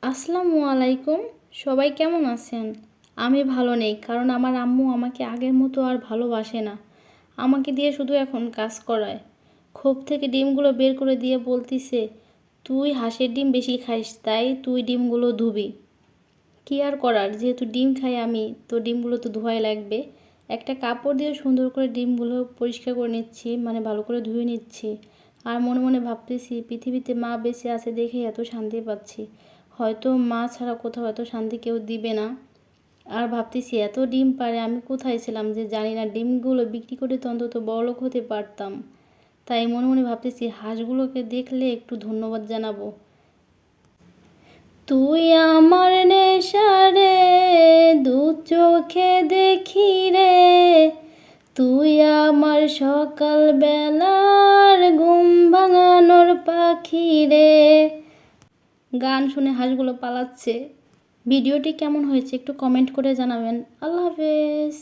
আসসালামু আলাইকুম। সবাই কেমন আছেন? আমি ভালো নেই, কারণ আমার আম্মু আমাকে আগের মতো আর ভালোবাসে না। আমাকে দিয়ে শুধু এখন কাজ করায়। খোপ থেকে ডিমগুলো বের করে দিয়ে বলতিছে, তুই হাঁসের ডিম বেশি খাইস, তাই তুই ডিমগুলো ধুবি। কী আর করার, যেহেতু ডিম খাই আমি, তো ডিমগুলো তো ধোয়াই লাগবে। একটা কাপড় দিয়ে সুন্দর করে ডিমগুলো পরিষ্কার করে নিচ্ছি, মানে ভালো করে ধুয়ে নিচ্ছি। আর মনে মনে ভাবতেছি, পৃথিবীতে মা বেঁচে আছে দেখে এত শান্তি পাচ্ছি। হয়তো মা ছাড়া কোথাও এত শান্তি কেউ দিবে না। আর ভাবতেছি, এত ডিম পারে, আমি কোথায় ছিলাম যে জানি না। ডিমগুলো বিক্রি করে তো অন্তত বড়লোক হতে পারতাম। তাই মনে মনে ভাবতেছি, হাঁসগুলোকে দেখলে একটু ধন্যবাদ জানাবো। তুই আমার নেশারে, দু চোখে দেখি রে, তুই আমার সকাল বেলার ঘুম ভাঙানোর পাখি রে। গান শুনে হাঁসগুলো পালাচ্ছে। ভিডিওটি কেমন হয়েছে একটু কমেন্ট করে জানাবেন। আল্লাহ হাফেজ।